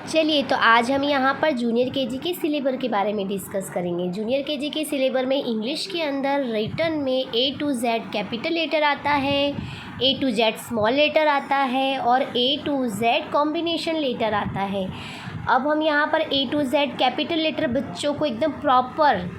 चलिए, तो आज हम यहाँ पर जूनियर केजी के सिलेबस के बारे में डिस्कस करेंगे। जूनियर केजी के सिलेबस में इंग्लिश के अंदर रिटन में ए टू जेड कैपिटल लेटर आता है, ए टू जेड स्मॉल लेटर आता है और ए टू जेड कॉम्बिनेशन लेटर आता है। अब हम यहाँ पर ए टू जेड कैपिटल लेटर बच्चों को एकदम प्रॉपर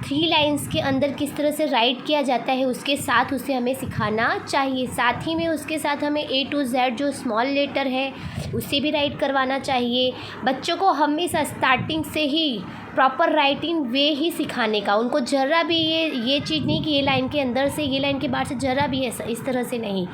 3 लाइन्स के अंदर किस तरह से राइट किया जाता है उसके साथ उसे हमें सिखाना चाहिए। साथ ही में उसके साथ हमें ए टू जेड जो स्मॉल लेटर है उसे भी राइट करवाना चाहिए। बच्चों को हमेशा स्टार्टिंग से ही प्रॉपर राइटिंग वे ही सिखाने का, उनको ज़रा भी ये चीज़ नहीं कि ये लाइन के अंदर से ये लाइन के बाहर से, ज़रा भी ऐसा इस तरह से नहीं।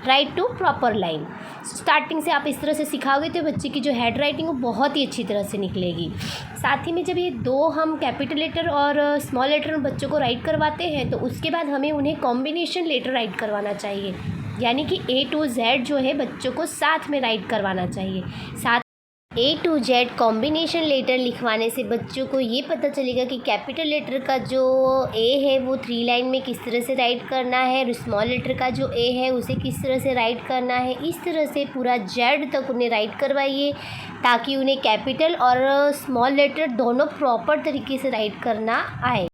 Write to proper line starting से आप इस तरह से सिखाओगे तो बच्चे की जो हैंड राइटिंग वो बहुत ही अच्छी तरह से निकलेगी। साथ ही में जब ये दो हम कैपिटल लेटर और स्मॉल लेटर में बच्चों को राइट करवाते हैं तो उसके बाद हमें उन्हें कॉम्बिनेशन लेटर राइट करवाना चाहिए, यानी कि ए टू जेड जो है बच्चों को साथ में राइट करवाना चाहिए। साथ ए टू जेड कॉम्बिनेशन लेटर लिखवाने से बच्चों को ये पता चलेगा कि कैपिटल लेटर का जो ए है वो 3 लाइन में किस तरह से राइट करना है और स्मॉल लेटर का जो ए है उसे किस तरह से राइट करना है। इस तरह से पूरा जेड तक उन्हें राइट करवाइए ताकि उन्हें कैपिटल और स्मॉल लेटर दोनों प्रॉपर तरीके से राइट करना आए।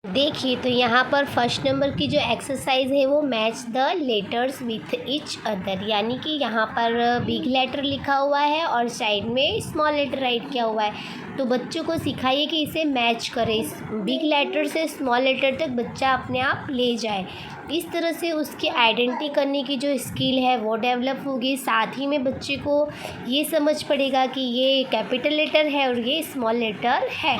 देखिए, तो यहाँ पर फर्स्ट नंबर की जो एक्सरसाइज है वो match the letters with each other, यानी कि यहाँ पर बिग लेटर लिखा हुआ है और साइड में स्मॉल लेटर राइट किया हुआ है। तो बच्चों को सिखाइए कि इसे मैच करें, बिग लेटर से स्मॉल लेटर तक बच्चा अपने आप ले जाए। इस तरह से उसकी आइडेंटिटी करने की जो स्किल है वो डेवलप होगी। साथ ही में बच्चे को ये समझ पड़ेगा कि ये कैपिटल लेटर है और ये स्मॉल लेटर है।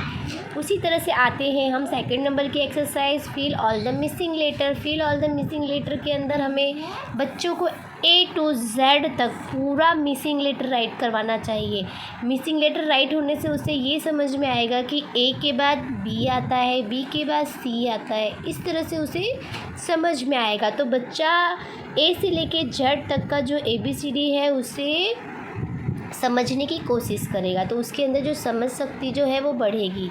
उसी तरह से आते हैं हम सेकंड नंबर की exercise fill all the missing letter. Fill all the missing letter के अंदर हमें बच्चों को ए टू जेड तक पूरा मिसिंग लेटर राइट करवाना चाहिए। मिसिंग लेटर राइट होने से उसे ये समझ में आएगा कि ए के बाद बी आता है, बी के बाद सी आता है, इस तरह से उसे समझ में आएगा। तो बच्चा ए से लेके जेड तक का जो ABCD है उसे समझने की कोशिश करेगा, तो उसके अंदर जो समझ शक्ति जो है वो बढ़ेगी।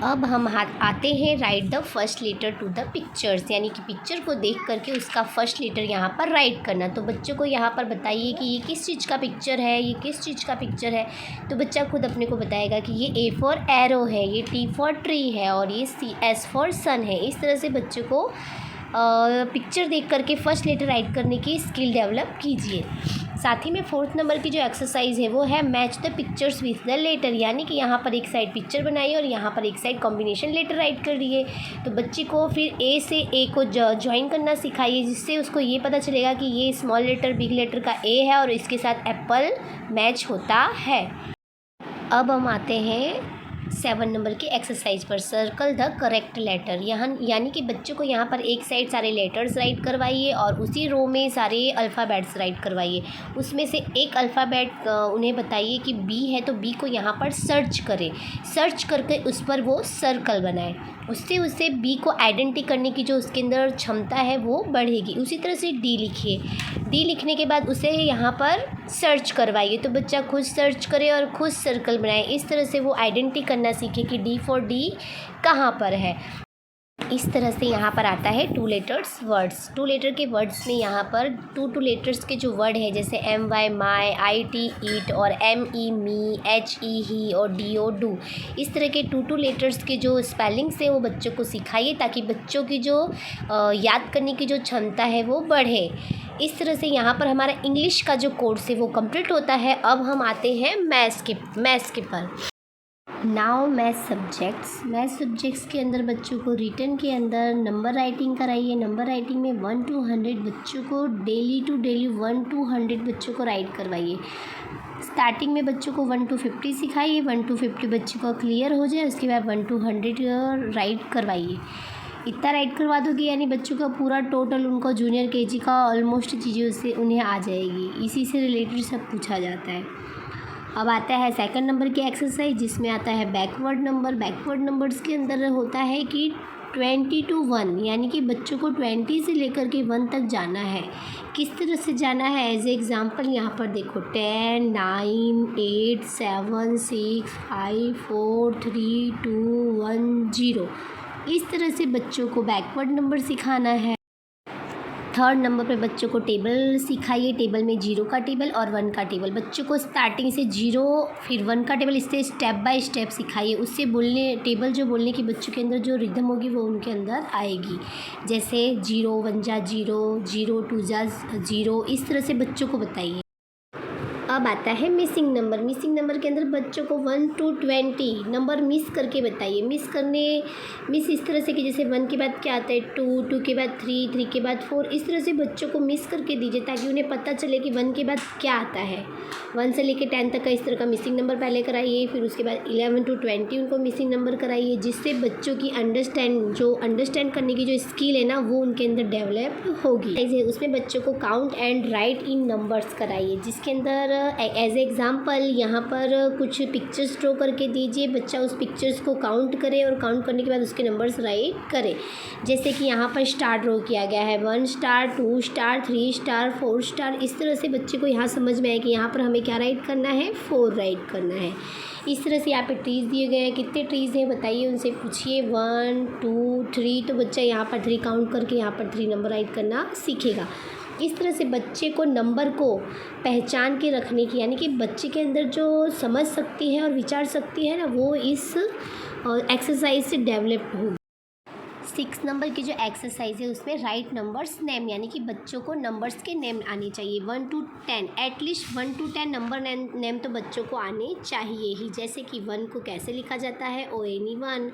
अब हम आते हैं write the first letter to the pictures, यानी कि पिक्चर को देख करके उसका फर्स्ट लेटर यहाँ पर राइट करना। तो बच्चों को यहाँ पर बताइए कि ये किस चीज़ का पिक्चर है, ये किस चीज़ का पिक्चर है। तो बच्चा खुद अपने को बताएगा कि ये A फॉर एरो है, ये T फॉर ट्री है और ये S फॉर सन है। इस तरह से बच्चों को पिक्चर देख करके फर्स्ट लेटर राइट करने की स्किल डेवलप कीजिए। साथ ही में फोर्थ नंबर की जो एक्सरसाइज है वो है match the pictures with the letter, यानी कि यहाँ पर एक साइड पिक्चर बनाइए और यहाँ पर एक साइड कॉम्बिनेशन लेटर राइट कर दिए। तो बच्चे को फिर ए से ए को ज्वाइन करना सिखाइए, जिससे उसको ये पता चलेगा कि ये स्मॉल लेटर बिग लेटर का ए है और इसके साथ एप्पल मैच होता है। अब हम आते हैं 7 नंबर की एक्सरसाइज पर सर्कल द करेक्ट लेटर। यहाँ यानी कि बच्चों को यहाँ पर एक साइड सारे लेटर्स राइट करवाइए और उसी रो में सारे अल्फ़ाबेट्स राइट करवाइए। उसमें से एक अल्फ़ाबेट उन्हें बताइए कि बी है तो बी को यहाँ पर सर्च करें, सर्च करके उस पर वो सर्कल बनाए। उससे उसे बी को आइडेंटिटी करने की जो उसके अंदर क्षमता है वो बढ़ेगी। उसी तरह से डी लिखिए, डी लिखने के बाद उसे यहाँ पर सर्च करवाइए, तो बच्चा खुद सर्च करे और खुद सर्कल बनाए। इस तरह से वो आइडेंटिटी करना सीखे कि डी फॉर डी कहाँ पर है। इस तरह से यहाँ पर आता है 2 लेटर्स वर्ड्स। 2 लेटर के वर्ड्स में यहाँ पर 2 लेटर्स के जो वर्ड है जैसे MY माई, IT ईट और ME मी, HE ही और DO डू, इस तरह के 2 लेटर्स के जो स्पेलिंग्स हैं वो बच्चों को सिखाइए ताकि बच्चों की जो याद करने की जो क्षमता है वो बढ़े। इस तरह से यहाँ पर हमारा इंग्लिश का जो कोर्स है वो कंप्लीट होता है। अब हम आते हैं मैथ्स के पर। नाउ मैथ सब्जेक्ट्स के अंदर बच्चों को रिटन के अंदर नंबर राइटिंग कराइए। नंबर राइटिंग में 1 to 100 बच्चों को डेली टू डेली 1 to 100 बच्चों को राइट करवाइए। स्टार्टिंग में बच्चों को 1 to 50 सिखाइए, 1 to 50 बच्चों को क्लियर हो जाए उसके बाद 1 to 100 राइट करवाइए। इतना राइट करवा दोगे यानी बच्चों का पूरा टोटल उनको जूनियर केजी का ऑलमोस्ट चीज़ें उससे उन्हें आ जाएगी। इसी से रिलेटेड सब पूछा जाता है। अब आता है सेकंड नंबर की एक्सरसाइज जिसमें आता है बैकवर्ड नंबर। बैकवर्ड नंबर्स के अंदर होता है कि 20 to 1, यानी कि बच्चों को 20 से लेकर के 1 तक जाना है। किस तरह से जाना है एज ए एग्ज़ाम्पल यहाँ पर देखो 10 9 8 7 6 5 4 3 2 1 0। इस तरह से बच्चों को बैकवर्ड नंबर सिखाना है। थर्ड नंबर पे बच्चों को टेबल सिखाइए। टेबल में 0 का टेबल और 1 का टेबल। बच्चों को स्टार्टिंग से 0 फिर 1 का टेबल इससे स्टेप बाय स्टेप सिखाइए। उससे बोलने टेबल जो बोलने की बच्चों के अंदर जो रिदम होगी वो उनके अंदर आएगी। जैसे 0 1 जा 0, 0 2 जा 0, इस तरह से बच्चों को बताइए। अब आता है मिसिंग नंबर। मिसिंग नंबर के अंदर बच्चों को 1 to 20 नंबर मिस करके बताइए। मिस इस तरह से कि जैसे 1 के बाद क्या आता है 2, 2 के बाद 3, 3 के बाद 4, इस तरह से बच्चों को मिस करके दीजिए ताकि उन्हें पता चले कि 1 के बाद क्या आता है। 1 से लेकर 10 तक का इस तरह का मिसिंग नंबर पहले कराइए, फिर उसके बाद 11 to 20 उनको मिसिंग नंबर कराइए, जिससे बच्चों की अंडरस्टैंड करने की जो स्किल है ना वो उनके अंदर डेवलप होगी। उसमें बच्चों को count and right in numbers कराइए, जिसके अंदर एज एग्ज़ाम्पल यहाँ पर कुछ पिक्चर्स ड्रॉ करके दीजिए। बच्चा उस पिक्चर्स को काउंट करे और काउंट करने के बाद उसके नंबर्स राइट करे। जैसे कि यहाँ पर स्टार ड्रॉ किया गया है 1 स्टार, 2 स्टार, 3 स्टार, 4 स्टार। इस तरह से बच्चे को यहाँ समझ में आए कि यहाँ पर हमें क्या राइट करना है, 4 राइट करना है। इस तरह से यहाँ पे ट्रीज़ दिए गए हैं। कितने ट्रीज़ हैं बताइए, उनसे पूछिए 1 2 3। तो बच्चा यहाँ पर 3 काउंट करके यहाँ पर 3 नंबर राइट करना सीखेगा। इस तरह से बच्चे को नंबर को पहचान के रखने की, यानी कि बच्चे के अंदर जो समझ सकती है और विचार सकती है ना वो इस एक्सरसाइज से डेवलप होगी। 6 नंबर की जो एक्सरसाइज है उसमें राइट नंबर्स नेम, यानी कि बच्चों को नंबर्स के नेम आने चाहिए 1 to 10। At least 1 to 10 number name तो बच्चों को आने चाहिए ही। जैसे कि 1 को कैसे लिखा जाता है ONE1,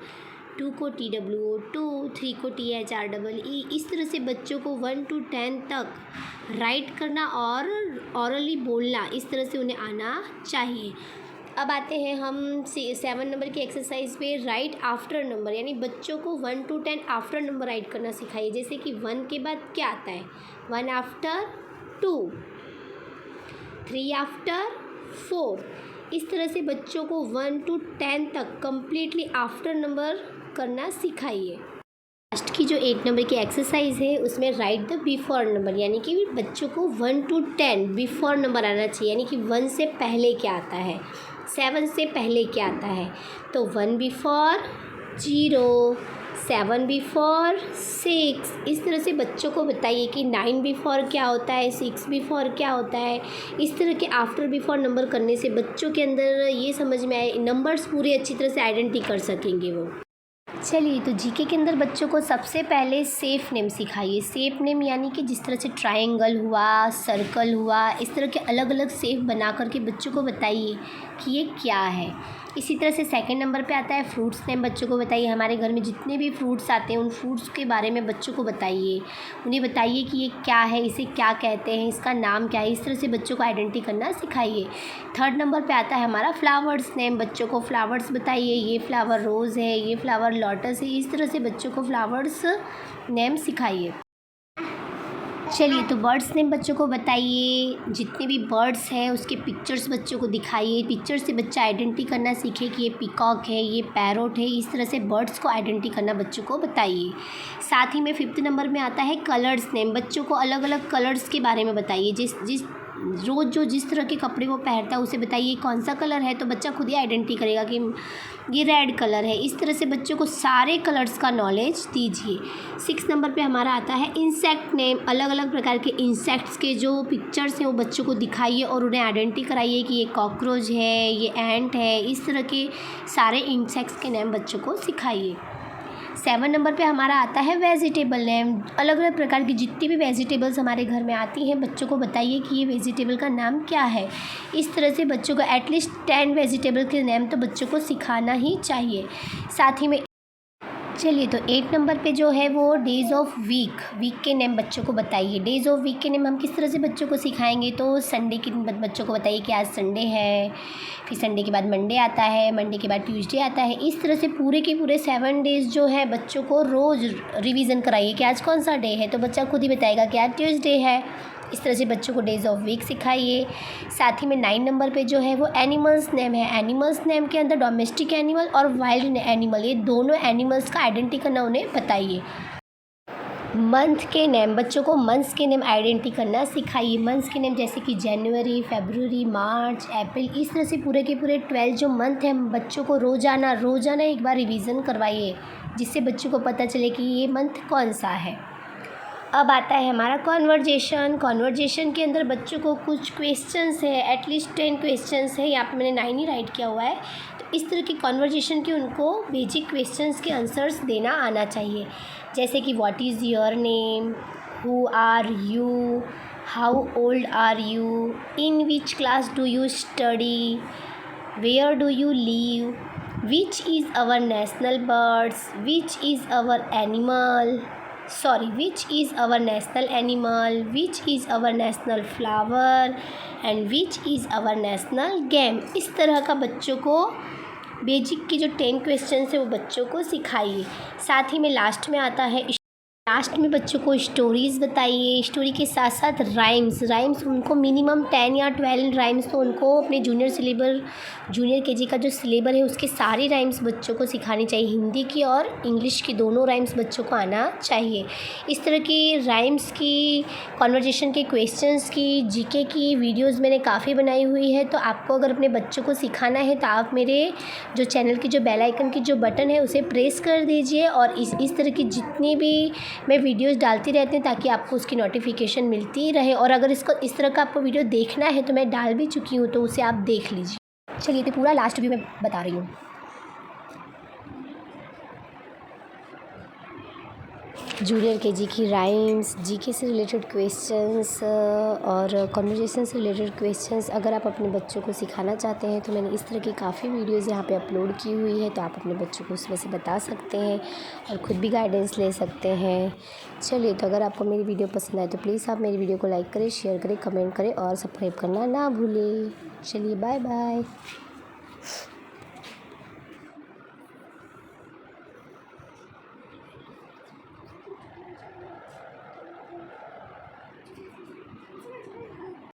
2 को TWO2, 3 को THREE। इस तरह से बच्चों को 1 to 10 तक राइट करना और ऑरली बोलना इस तरह से उन्हें आना चाहिए। अब आते हैं हम 7 नंबर की एक्सरसाइज पे राइट आफ्टर नंबर, यानी बच्चों को 1 to 10 आफ्टर नंबर राइट करना सिखाइए। जैसे कि 1 के बाद क्या आता है, 1 आफ्टर 2, 3 आफ्टर 4। इस तरह से बच्चों को 1 to 10 तक कम्प्लीटली आफ्टर नंबर करना सिखाइए। लास्ट की जो 8 नंबर की एक्सरसाइज है उसमें राइट द बिफोर नंबर, यानी कि बच्चों को 1 to 10 बिफोर नंबर आना चाहिए। यानी कि 1 से पहले क्या आता है, 7 से पहले क्या आता है। तो 1 बिफोर 0, 7 बिफोर 6। इस तरह से बच्चों को बताइए कि 9 बिफोर क्या होता है, 6 बिफोर क्या होता है। इस तरह के आफ्टर बिफोर नंबर करने से बच्चों के अंदर ये समझ में आए, नंबर्स पूरी अच्छी तरह से आइडेंटिटी कर सकेंगे वो। चलिए, तो जीके के अंदर बच्चों को सबसे पहले सेफ नेम सिखाइए। सेफ नेम यानी कि जिस तरह से ट्रायंगल हुआ, सर्कल हुआ, इस तरह के अलग अलग सेफ बना करके बच्चों को बताइए कि ये क्या है। इसी तरह से सेकंड नंबर पे आता है फ्रूट्स नेम। बच्चों को बताइए, हमारे घर में जितने भी फ्रूट्स आते हैं उन फ्रूट्स के बारे में बच्चों को बताइए। उन्हें बताइए कि ये क्या है, इसे क्या कहते हैं, इसका नाम क्या है। इस तरह से बच्चों को आइडेंटिटी करना सिखाइए। थर्ड नंबर पे आता है हमारा फ्लावर्स नेम। बच्चों को फ्लावर्स बताइए, ये फ्लावर रोज़ है, ये फ्लावर लोटस है। इस तरह से बच्चों को फ्लावर्स नेम सिखाइए। चलिए, तो बर्ड्स नेम बच्चों को बताइए। जितने भी बर्ड्स हैं उसके पिक्चर्स बच्चों को दिखाइए। पिक्चर से बच्चा आइडेंटिटी करना सीखे कि ये पीकॉक है, ये पैरोट है। इस तरह से बर्ड्स को आइडेंटिटी करना बच्चों को बताइए। साथ ही में 5th नंबर में आता है कलर्स नेम। बच्चों को अलग अलग कलर्स के बारे में बताइए। जिस तरह के कपड़े वो पहनता है उसे बताइए कौन सा कलर है, तो बच्चा खुद ही आइडेंटिटी करेगा कि ये रेड कलर है। इस तरह से बच्चों को सारे कलर्स का नॉलेज दीजिए। 6 नंबर पे हमारा आता है इंसेक्ट नेम। अलग अलग प्रकार के इंसेक्ट्स के जो पिक्चर्स हैं वो बच्चों को दिखाइए और उन्हें आइडेंटिटी कराइए कि ये कॉकरोच है, ये एंट है। इस तरह के सारे इंसेक्ट्स के नेम बच्चों को सिखाइए। 7 नंबर पे हमारा आता है वेजिटेबल नेम। अलग अलग प्रकार की जितनी भी वेजिटेबल्स हमारे घर में आती हैं बच्चों को बताइए कि ये वेजिटेबल का नाम क्या है। इस तरह से बच्चों को एटलीस्ट 10 वेजिटेबल के नेम तो बच्चों को सिखाना ही चाहिए। साथ ही में चलिए, तो 8 नंबर पे जो है वो डेज़ ऑफ वीक के नेम बच्चों को बताइए। डेज़ ऑफ वीक के नेम हम किस तरह से बच्चों को सिखाएंगे, तो संडे के दिन बच्चों को बताइए कि आज संडे है, फिर संडे के बाद मंडे आता है, मंडे के बाद ट्यूसडे आता है। इस तरह से पूरे के पूरे 7 डेज़ जो है बच्चों को रोज़ रिवीजन कराइए कि आज कौन सा डे है, तो बच्चा खुद ही बताएगा कि आज ट्यूसडे है। इस तरह से बच्चों को डेज़ ऑफ वीक सिखाइए। साथ ही में 9 नंबर पे जो है वो एनिमल्स नेम है। एनिमल्स नेम के अंदर डोमेस्टिक एनिमल और वाइल्ड एनिमल, ये दोनों एनिमल्स का आइडेंटिटी करना उन्हें बताइए। मंथ के नेम, बच्चों को मंथ्स के नेम आइडेंटिटी करना सिखाइए। मंथ्स के नेम जैसे कि जनवरी, फरवरी, मार्च, अप्रैल। इस तरह से पूरे के पूरे 12 जो मंथ हैं बच्चों को रोज़ाना एक बार रिवीजन करवाइए, जिससे बच्चों को पता चले कि ये मंथ कौन सा है। अब आता है हमारा कॉन्वर्जेशन के अंदर बच्चों को कुछ क्वेश्चंस है, एटलीस्ट 10 क्वेश्चंस है, यहाँ पे मैंने 9 ही राइट किया हुआ है। तो इस तरह की कॉन्वर्जेशन के उनको बेसिक क्वेश्चंस के आंसर्स देना आना चाहिए, जैसे कि what is your name, who are you, how old are you, in which class do you study, where do you live, which is our national birds, which is our national animal, which is our national flower and which is our national game. इस तरह का बच्चों को basic के जो 10 question है वो बच्चों को सिखाइए। साथ ही में लास्ट में बच्चों को स्टोरीज़ बताइए। स्टोरी के साथ साथ राइम्स उनको मिनिमम 10 या 12 राइम्स तो उनको अपने जूनियर केजी का जो सिलेबर है उसके सारे राइम्स बच्चों को सिखानी चाहिए। हिंदी की और इंग्लिश की दोनों राइम्स बच्चों को आना चाहिए। इस तरह की राइम्स की, कॉन्वर्जेशन के क्वेश्चंस की, जीके की वीडियोज़ मैंने काफ़ी बनाई हुई है। तो आपको अगर अपने बच्चों को सिखाना है तो आप मेरे जो चैनल की जो बेल आइकन की जो बटन है उसे प्रेस कर दीजिए और इस तरह की जितनी भी मैं वीडियोस डालती रहती हूँ ताकि आपको उसकी नोटिफिकेशन मिलती रहे। और अगर इस तरह का आपको वीडियो देखना है तो मैं डाल भी चुकी हूँ, तो उसे आप देख लीजिए। चलिए, तो पूरा लास्ट व्यू मैं बता रही हूँ। जूनियर केजी की राइम्स, जीके से रिलेटेड क्वेश्चंस और कन्वर्सेशन से रिलेटेड क्वेश्चंस अगर आप अपने बच्चों को सिखाना चाहते हैं तो मैंने इस तरह की काफ़ी वीडियोज़ यहाँ पे अपलोड की हुई है, तो आप अपने बच्चों को उसमें से बता सकते हैं और ख़ुद भी गाइडेंस ले सकते हैं। चलिए, तो अगर आपको मेरी वीडियो पसंद आए तो प्लीज़ आप मेरी वीडियो को लाइक करें, शेयर करें, कमेंट करें और सब्सक्राइब करना ना भूलें। चलिए, बाय बाय।